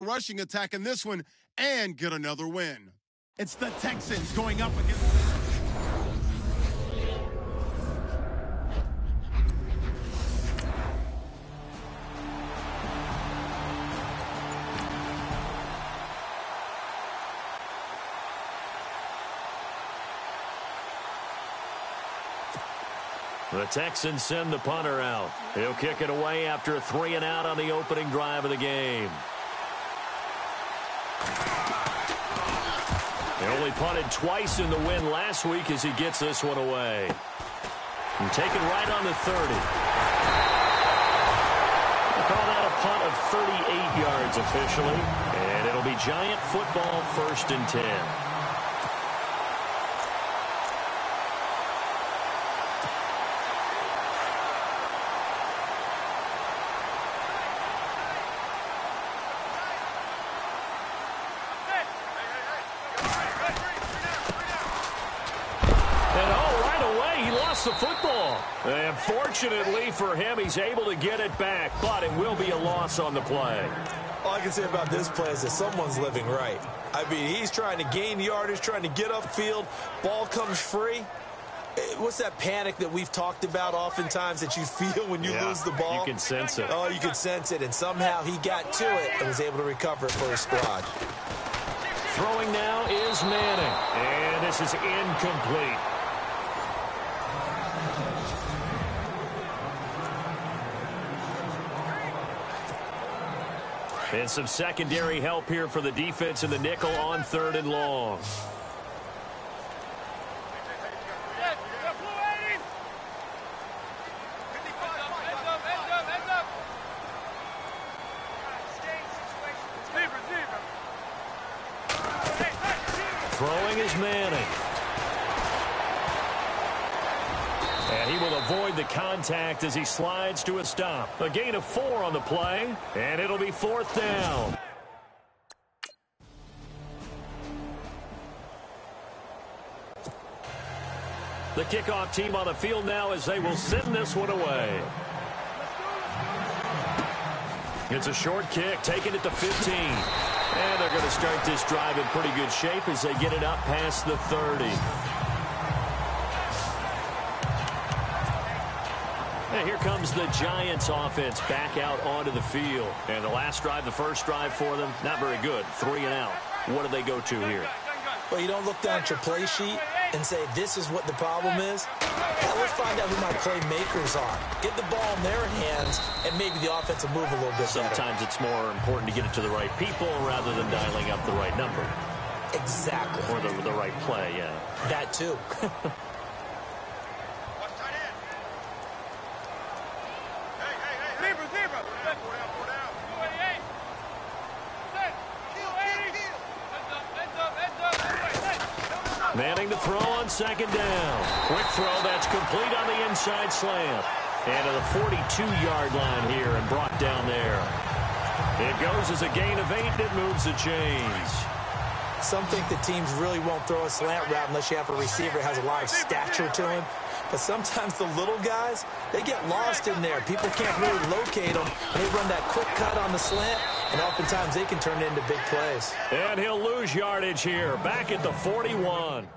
rushing attack in this one and get another win. It's the Texans going up against the Texans send the punter out. He'll kick it away after a 3-and-out on the opening drive of the game. He only punted twice in the win last week as he gets this one away. And taken right on the 30. We'll call that a punt of 38 yards officially. And it'll be Giant football, 1st and 10. The football. And fortunately for him, he's able to get it back, but it will be a loss on the play. All I can say about this play is that someone's living right. I mean, he's trying to gain yardage, trying to get upfield. Ball comes free. What's that panic that we've talked about oftentimes that you feel when you lose the ball? You can sense it. Oh, you can sense it, and somehow he got to it and was able to recover it for his squad. Throwing now is Manning, and this is incomplete. And some secondary help here for the defense in the nickel on 3rd and long. Throwing is Manning. And he will avoid the contact as he slides to a stop. A gain of 4 on the play, and it'll be 4th down. The kickoff team on the field now as they will send this one away. It's a short kick, taking it to 15. And they're going to start this drive in pretty good shape as they get it up past the 30. And here comes the Giants offense back out onto the field. And the last drive, the first drive for them, not very good. 3-and-out. What do they go to here? Well, you don't look down at your play sheet and say, this is what the problem is. Yeah, let's find out who my playmakers are. Get the ball in their hands, and maybe the offense will move a little bit better. Sometimes it's more important to get it to the right people rather than dialing up the right number. Exactly. Or the right play, yeah. That too. Manning to throw on 2nd down. Quick throw that's complete on the inside slant. And to the 42-yard line here and brought down there. It goes as a gain of 8 and it moves the chains. Some think that teams really won't throw a slant route unless you have a receiver that has a lot of stature to him. But sometimes the little guys, they get lost in there. People can't really locate them. They run that quick cut on the slant, and oftentimes they can turn it into big plays. And he'll lose yardage here, back at the 41.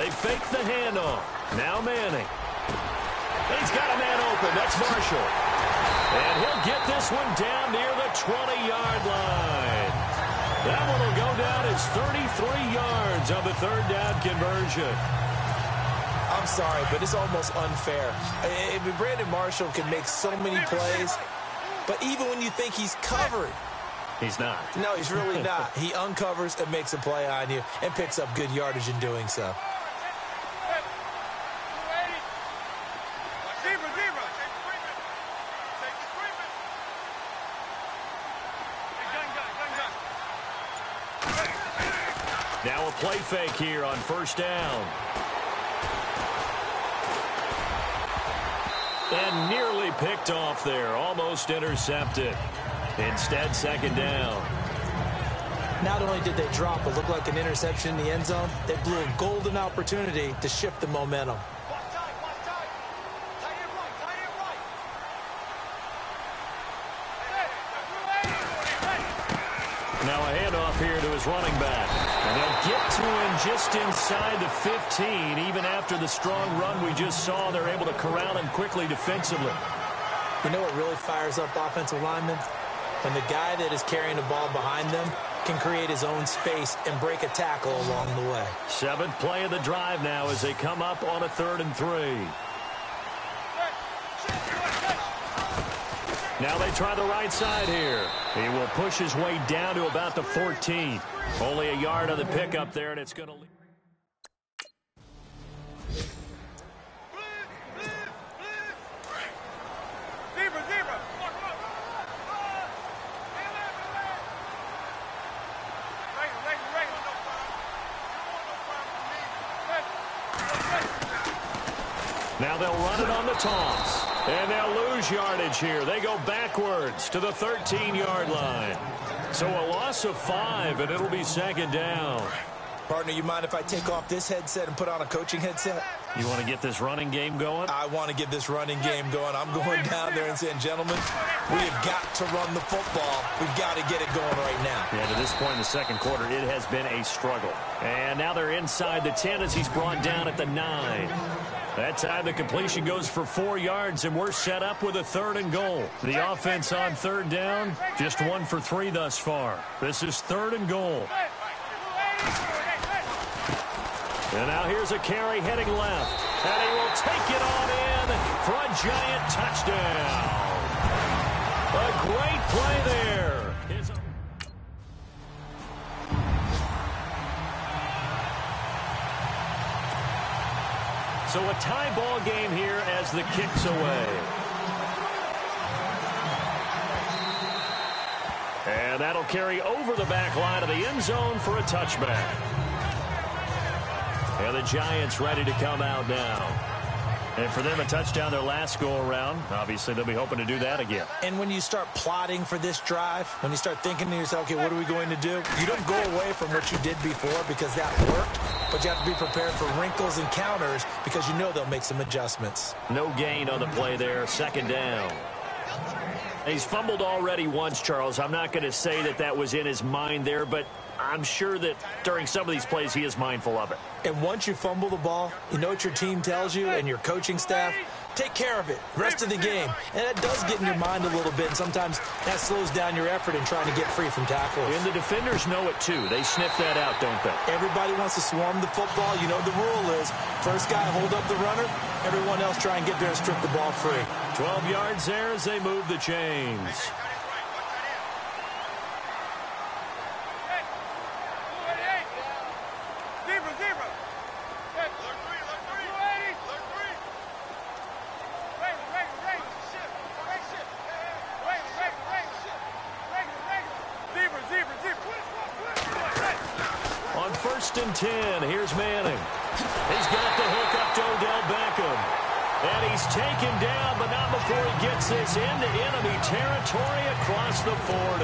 They fake the handoff. Now Manning. He's got a man open. That's Marshall. And he'll get this one down near the 20-yard line. That one will go down as 33 yards on the third down conversion. I'm sorry, but it's almost unfair. Brandon Marshall can make so many plays, but even when you think he's covered, he's not. No, he's really not. He uncovers and makes a play on you and picks up good yardage in doing so. Now a play fake here on first down. And nearly picked off there. Almost intercepted. Instead, second down. Not only did they drop what looked like an interception in the end zone, they blew a golden opportunity to shift the momentum. Now a handoff here to his running back. And they'll get to him just inside the 15. Even after the strong run we just saw, they're able to corral him quickly defensively. You know what really fires up offensive linemen? When the guy that is carrying the ball behind them can create his own space and break a tackle along the way. Seventh play of the drive now as they come up on a 3rd and 3. Now they try the right side here. He will push his way down to about the 14. Only a yard on the pickup there, and it's going to leave. Now they'll run it on the toss. And they'll lose yardage here. They go backwards to the 13-yard line. So a loss of 5, and it'll be second down. Partner, you mind if I take off this headset and put on a coaching headset? You want to get this running game going? I want to get this running game going. I'm going down there and saying, gentlemen, we have got to run the football. We've got to get it going right now. Yeah, to this point in the second quarter, it has been a struggle. And now they're inside the 10 as he's brought down at the 9. That time the completion goes for 4 yards, and we're set up with a 3rd and goal. The offense on 3rd down, just 1 for 3 thus far. This is 3rd and goal. And now here's a carry heading left. And he will take it on in for a giant touchdown. A great play there. So a tie ball game here as the kick's away. And that'll carry over the back line of the end zone for a touchback. And the Giants ready to come out now. And for them, a touchdown their last go-around. Obviously, they'll be hoping to do that again. And when you start plotting for this drive, when you start thinking to yourself, okay, what are we going to do? You don't go away from what you did before because that worked, but you have to be prepared for wrinkles and counters because you know they'll make some adjustments. No gain on the play there, second down. He's fumbled already once, Charles. I'm not going to say that that was in his mind there, but I'm sure that during some of these plays he is mindful of it. And once you fumble the ball, you know what your team tells you and your coaching staff? Take care of it. Rest of the game. And that does get in your mind a little bit, and sometimes that slows down your effort in trying to get free from tackles. And the defenders know it, too. They sniff that out, don't they? Everybody wants to swarm the football. You know the rule is first guy hold up the runner, everyone else try and get there and strip the ball free. 12 yards there as they move the chains. On 1st and 10, here's Manning. He's got the hook up to Odell Beckham. And he's taken down, but not before he gets this into enemy territory across the 40.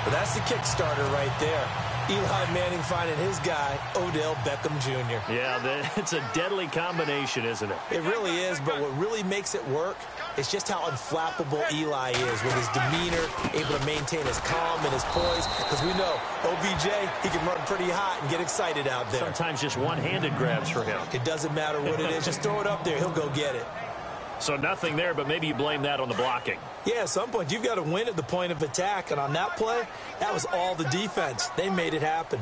But that's the Kickstarter right there. Eli Manning finding his guy, Odell Beckham Jr. Yeah, it's a deadly combination, isn't it? It really is, but what really makes it work is just how unflappable Eli is with his demeanor, able to maintain his calm and his poise. Because we know, OBJ, he can run pretty hot and get excited out there. Sometimes just one-handed grabs for him. It doesn't matter what it is. Just throw it up there. He'll go get it. So nothing there, but maybe you blame that on the blocking. Yeah, at some point, you've got to win at the point of attack. And on that play, that was all the defense. They made it happen.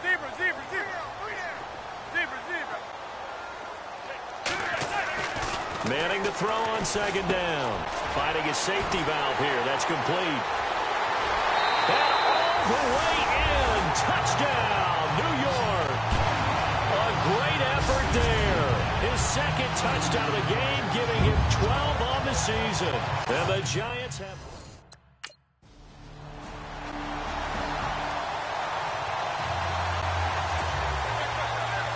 Zebra, zebra, zebra. Zebra, zebra. Manning to throw on second down. Finding his safety valve here. That's complete. And all the way in. Touchdown, New York. A great effort there. His second touchdown of the game, giving him 12 on the season. And the Giants have...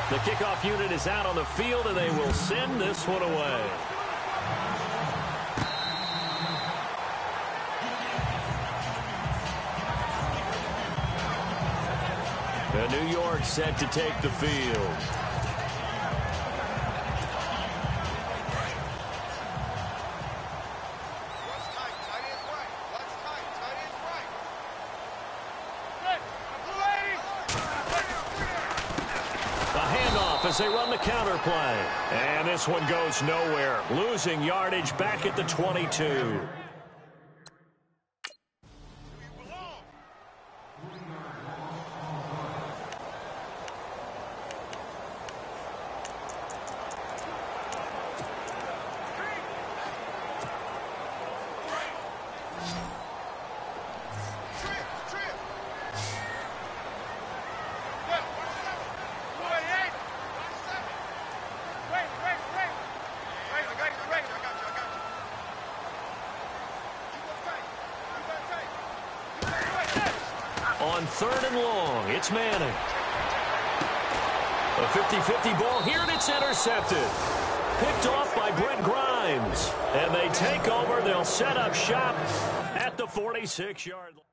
The kickoff unit is out on the field, and they will send this one away. And New York set to take the field. As they run the counter play. And this one goes nowhere. Losing yardage back at the 22. On third and long, it's Manning. A 50-50 ball here, and it's intercepted. Picked off by Brent Grimes. And they take over. They'll set up shop at the 46-yard line.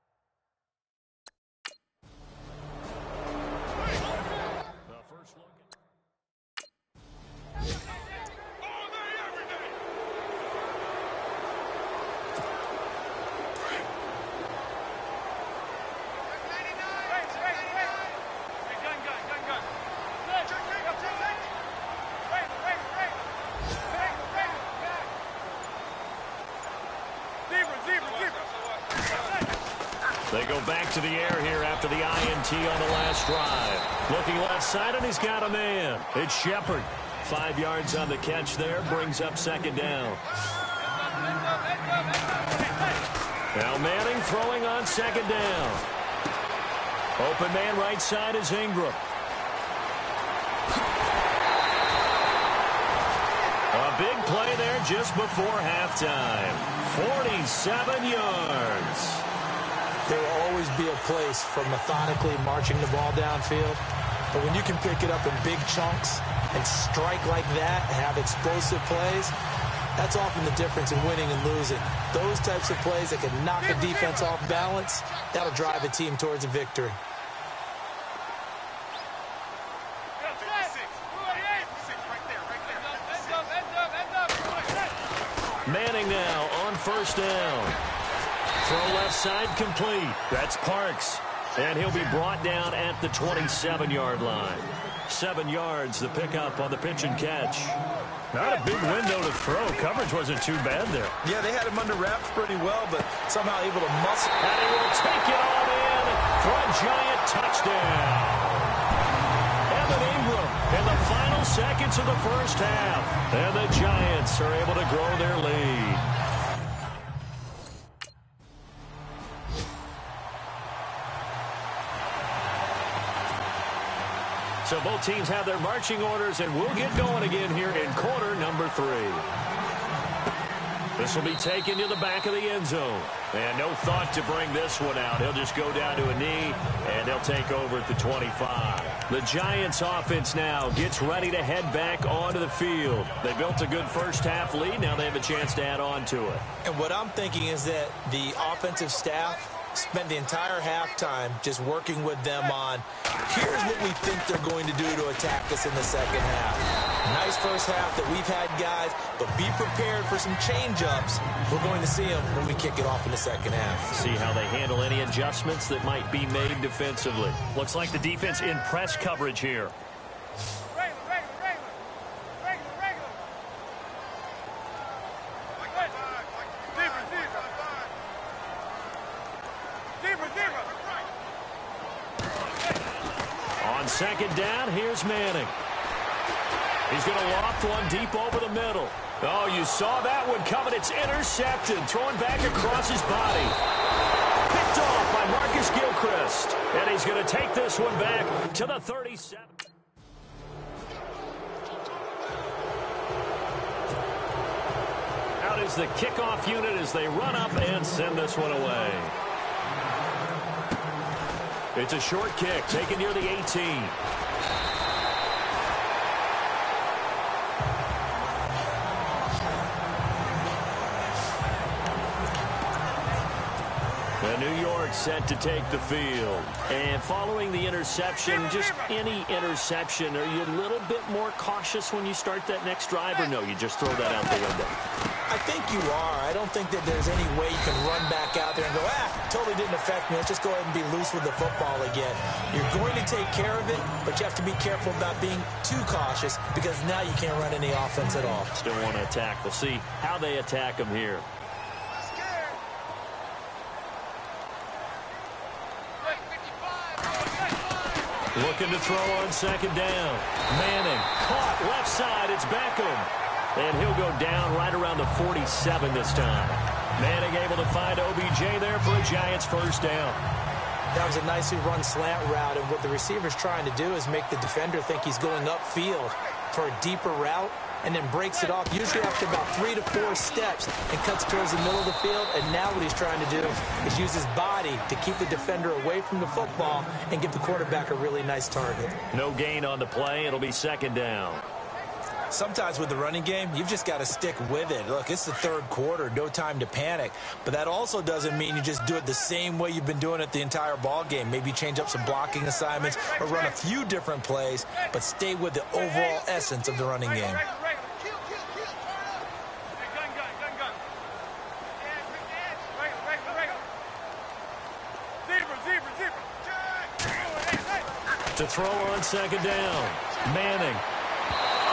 They go back to the air here after the INT on the last drive. Looking left side, and he's got a man. It's Shepard. 5 yards on the catch there. Brings up second down. Now Manning throwing on second down. Open man right side is Ingram. A big play there just before halftime. 47 yards. There will always be a place for methodically marching the ball downfield. But when you can pick it up in big chunks and strike like that and have explosive plays, that's often the difference in winning and losing. Those types of plays that can knock a defense off balance, that'll drive a team towards a victory. Manning now on first down. Throw left side complete. That's Parks. And he'll be brought down at the 27-yard line. 7 yards, the pickup on the pitch and catch. Not a big window to throw. Coverage wasn't too bad there. Yeah, they had him under wraps pretty well, but somehow able to muscle. And he will take it on in for a Giant touchdown. Evan Ingram in the final seconds of the first half. And the Giants are able to grow their lead. So both teams have their marching orders, and we'll get going again here in quarter number 3. This will be taken to the back of the end zone. And no thought to bring this one out. He'll just go down to a knee, and they'll take over at the 25. The Giants offense now gets ready to head back onto the field. They built a good first half lead. Now they have a chance to add on to it. And what I'm thinking is that the offensive staff spent the entire halftime just working with them on, here's what we think they're going to do to attack us in the second half. Nice first half that we've had, guys, but be prepared for some change-ups. We're going to see them when we kick it off in the second half. See how they handle any adjustments that might be made defensively. Looks like the defense in press coverage here. On second down, here's Manning. He's going to loft one deep over the middle. Oh, you saw that one coming. It's intercepted. Throwing back across his body. Picked off by Marcus Gilchrist. And he's going to take this one back to the 37. Out is the kickoff unit as they run up and send this one away. It's a short kick, taken near the 18. New York set to take the field. And following the interception, just any interception, are you a little bit more cautious when you start that next drive, or no, you just throw that out the window? I think you are. I don't think that there's any way you can run back out there and go, totally didn't affect me. Let's just go ahead and be loose with the football again. You're going to take care of it, but you have to be careful about being too cautious because now you can't run any offense at all. Still want to attack. We'll see how they attack them here. Looking to throw on second down. Manning caught left side. It's Beckham. And he'll go down right around the 47 this time. Manning able to find OBJ there for a Giants first down. That was a nicely run slant route, and what the receiver's trying to do is make the defender think he's going upfield for a deeper route, and then breaks it off, usually after about 3 to 4 steps, and cuts towards the middle of the field. And now what he's trying to do is use his body to keep the defender away from the football and give the quarterback a really nice target. No gain on the play. It'll be second down. Sometimes with the running game, you've just got to stick with it. Look, it's the third quarter, no time to panic. But that also doesn't mean you just do it the same way you've been doing it the entire ball game. Maybe change up some blocking assignments or run a few different plays, but stay with the overall essence of the running game. To throw on second down, Manning.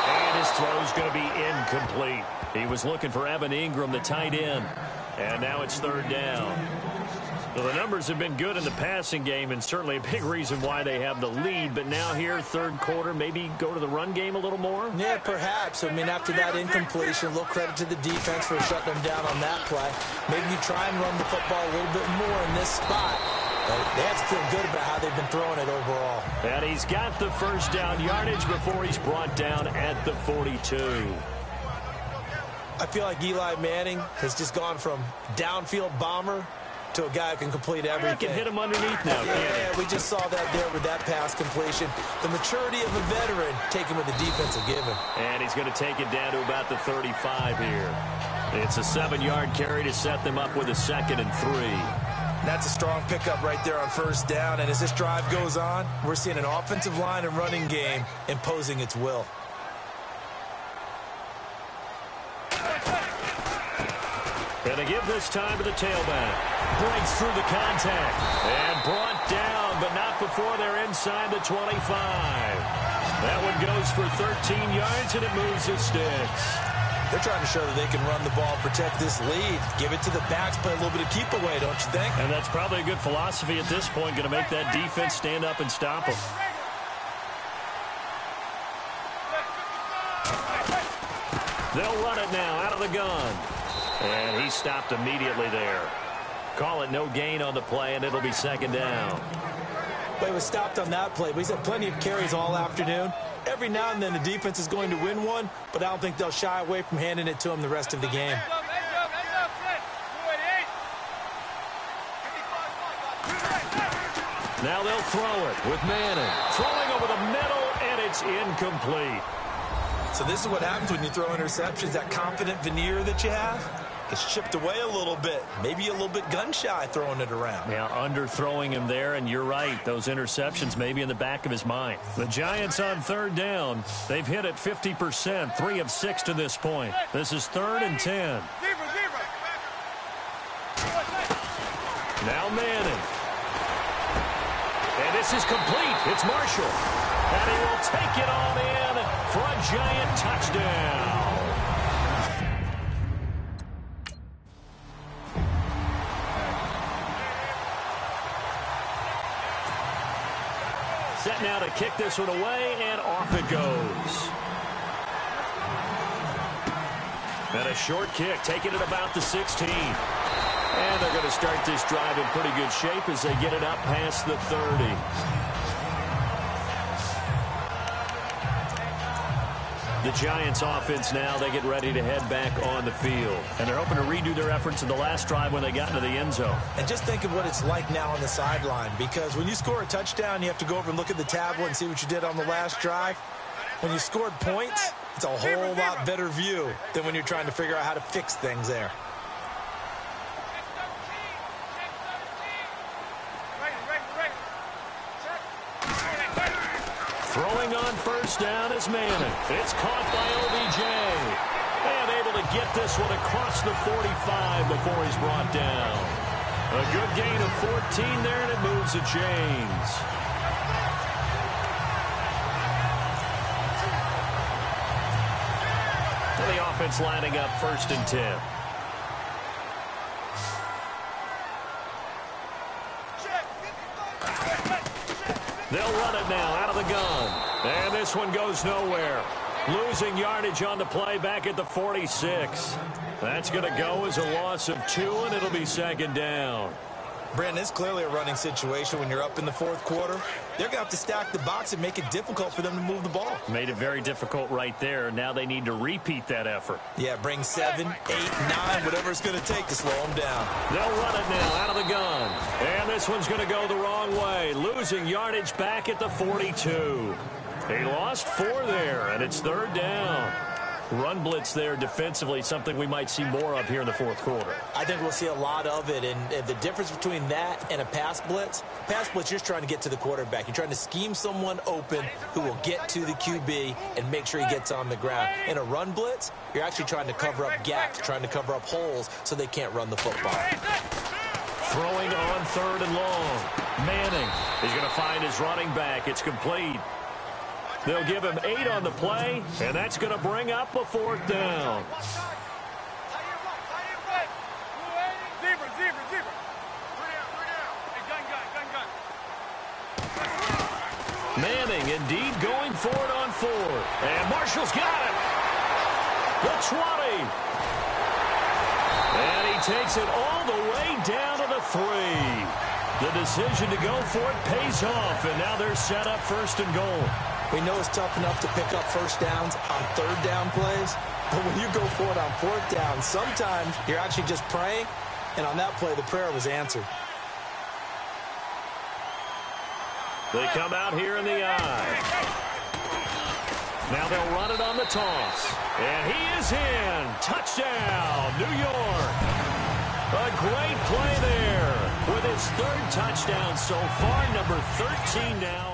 And his throw's going to be incomplete. He was looking for Evan Ingram, the tight end. And now it's third down. Well, the numbers have been good in the passing game, and certainly a big reason why they have the lead. But now here, third quarter, maybe go to the run game a little more? Yeah, perhaps. I mean, after that incompletion, a little credit to the defense for shutting them down on that play. Maybe you try and run the football a little bit more in this spot. They have to feel good about how they've been throwing it overall. And he's got the first down yardage before he's brought down at the 42. I feel like Eli Manning has just gone from downfield bomber to a guy who can complete everything. I can hit him underneath now, yeah, we just saw that there with that pass completion. The maturity of a veteran taken with the defensive given. And he's going to take it down to about the 35 here. It's a 7-yard carry to set them up with a 2nd and 3. That's a strong pickup right there on first down. And as this drive goes on, we're seeing an offensive line and running game imposing its will. Going to give this time to the tailback. Breaks through the contact. And brought down, but not before they're inside the 25. That one goes for 13 yards, and it moves his sticks. They're trying to show that they can run the ball, protect this lead. Give it to the backs, play a little bit of keep away, don't you think? And that's probably a good philosophy at this point, going to make that defense stand up and stop them. They'll run it now out of the gun. And he stopped immediately there. Call it no gain on the play, and it'll be second down. Well, he was stopped on that play, but he's had plenty of carries all afternoon. Every now and then the defense is going to win one, but I don't think they'll shy away from handing it to him the rest of the game. Now they'll throw it with Manning. Throwing over the middle, and it's incomplete. So this is what happens when you throw interceptions, that confident veneer that you have. It's chipped away a little bit. Maybe a little bit gun-shy throwing it around. Yeah, underthrowing him there, and you're right. Those interceptions may be in the back of his mind. The Giants on third down. They've hit it 50%, 3 of 6 to this point. This is 3rd and 10. Now Manning. And this is complete. It's Marshall. And he will take it on in for a Giant touchdown. Set now to kick this one away, and off it goes. And a short kick, taking it about the 16. And they're going to start this drive in pretty good shape as they get it up past the 30. The Giants offense now, they get ready to head back on the field. And they're hoping to redo their efforts in the last drive when they got into the end zone. And just think of what it's like now on the sideline, because when you score a touchdown, you have to go over and look at the tablet and see what you did on the last drive. When you scored points, it's a whole lot better view than when you're trying to figure out how to fix things there. Throwing on first down is Manning. It's caught by OBJ. And able to get this one across the 45 before he's brought down. A good gain of 14 there, and it moves the chains. And the offense lining up 1st and 10. They'll run it now out of the gun. And this one goes nowhere. Losing yardage on the play back at the 46. That's going to go as a loss of 2, and it'll be 2nd down. Brandon, it's clearly a running situation when you're up in the 4th quarter. They're going to have to stack the box and make it difficult for them to move the ball. Made it very difficult right there. Now they need to repeat that effort. Yeah, bring 7, 8, 9, whatever it's going to take to slow them down. They'll run it now out of the gun. And this one's going to go the wrong way. Losing yardage back at the 42. He lost 4 there, and it's 3rd down. Run blitz there defensively, something we might see more of here in the 4th quarter. I think we'll see a lot of it, and the difference between that and a pass blitz, you're just trying to get to the quarterback. You're trying to scheme someone open who will get to the QB and make sure he gets on the ground. In a run blitz, you're actually trying to cover up gaps, trying to cover up holes so they can't run the football. Throwing on 3rd and long. Manning is going to find his running back. It's complete. They'll give him 8 on the play, and that's going to bring up a 4th down. Manning indeed going for it on 4th. And Marshall's got it. The 20. And he takes it all the way down to the 3. The decision to go for it pays off, and now they're set up 1st and goal. We know it's tough enough to pick up first downs on 3rd down plays, but when you go for it on 4th down, sometimes you're actually just praying, and on that play, the prayer was answered. They come out here in the eye. Now they'll run it on the toss. And he is in. Touchdown, New York. A great play there with his 3rd touchdown so far, number 13 now.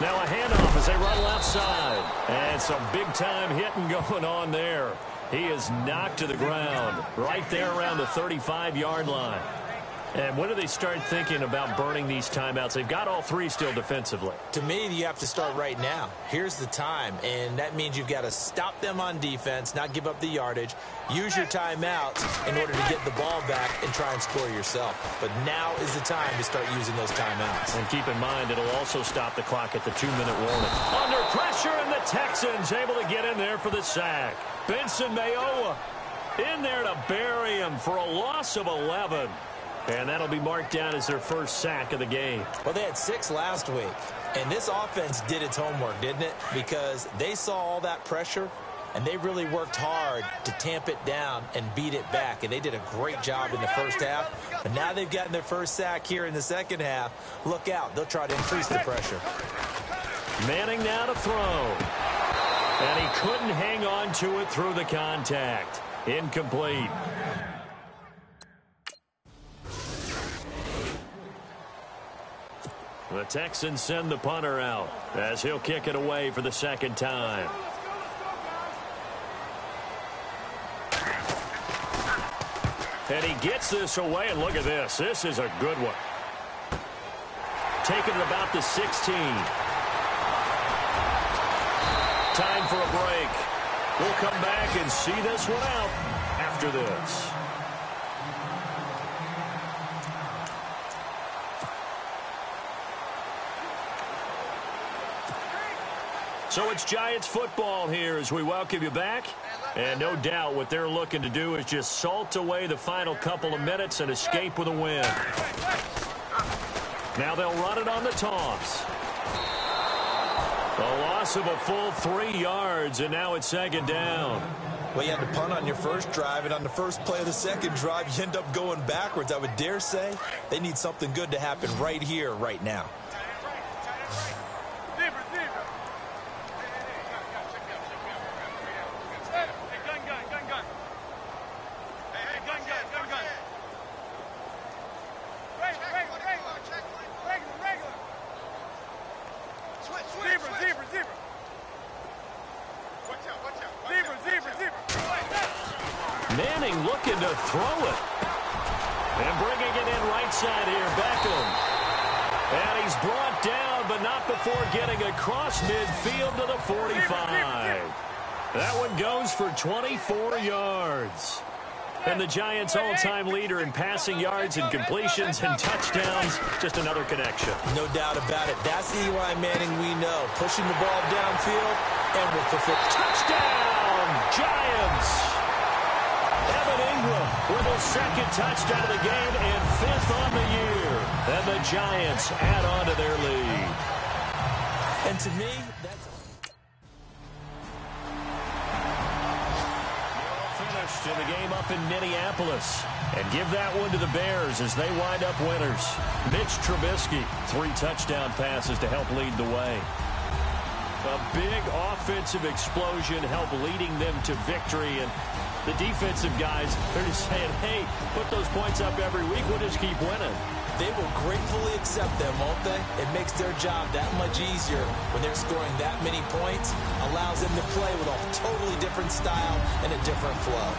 Now a handoff as they run left side. And some big-time hitting going on there. He is knocked to the ground right there around the 35-yard line. And when do they start thinking about burning these timeouts? They've got all 3 still defensively. To me, you have to start right now. Here's the time, and that means you've got to stop them on defense, not give up the yardage, use your timeouts in order to get the ball back and try and score yourself. But now is the time to start using those timeouts. And keep in mind, it'll also stop the clock at the 2-minute warning. Under pressure, and the Texans able to get in there for the sack. Benson Mayowa In there to bury him for a loss of 11. And that'll be marked down as their first sack of the game. Well, they had 6 last week. And this offense did its homework, didn't it? Because they saw all that pressure, and they really worked hard to tamp it down and beat it back. And they did a great job in the first half. But now they've gotten their first sack here in the second half. Look out. They'll try to increase the pressure. Manning now to throw. And he couldn't hang on to it through the contact. Incomplete. The Texans send the punter out as he'll kick it away for the second time. And he gets this away, and look at this. This is a good one. Taking it about the 16. Time for a break. We'll come back and see this one out after this. So it's Giants football here as we welcome you back. And no doubt what they're looking to do is just salt away the final couple of minutes and escape with a win. Now they'll run it on the toss. A loss of a full 3 yards, and now it's second down. Well, you had to punt on your first drive, and on the first play of the second drive, you end up going backwards. I would dare say they need something good to happen right here, right now. Manning looking to throw it. And bringing it in right side here, Beckham. And he's brought down, but not before getting across midfield to the 45. That one goes for 24 yards. And the Giants' all-time leader in passing yards and completions and touchdowns, just another connection. No doubt about it. That's the Eli Manning we know. Pushing the ball downfield and with the touchdown, Giants. Evan Ingram with his second touchdown of the game and 5th on the year. And the Giants add on to their lead. And to me, that's... Finished in the game up in Minneapolis. And give that one to the Bears as they wind up winners. Mitch Trubisky, 3 touchdown passes to help lead the way. A big offensive explosion helped leading them to victory. And the defensive guys, they're just saying, hey, put those points up every week. We'll just keep winning. They will gratefully accept them, won't they? It makes their job that much easier when they're scoring that many points. Allows them to play with a totally different style and a different flow.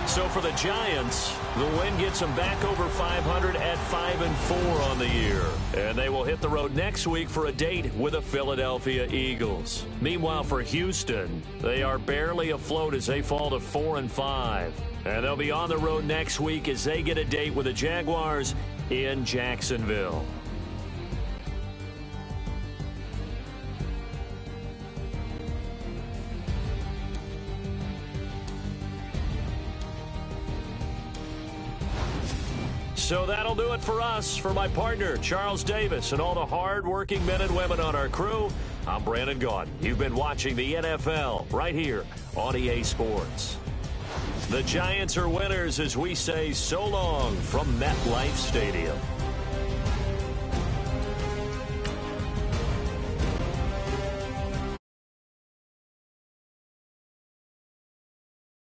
So for the Giants, the win gets them back over 500 at 5-4 on the year. And they will hit the road next week for a date with the Philadelphia Eagles. Meanwhile, for Houston, they are barely afloat as they fall to 4-5. And they'll be on the road next week as they get a date with the Jaguars in Jacksonville. So that'll do it for us. For my partner, Charles Davis, and all the hard-working men and women on our crew, I'm Brandon Gaudin. You've been watching the NFL right here on EA Sports. The Giants are winners as we say so long from MetLife Stadium.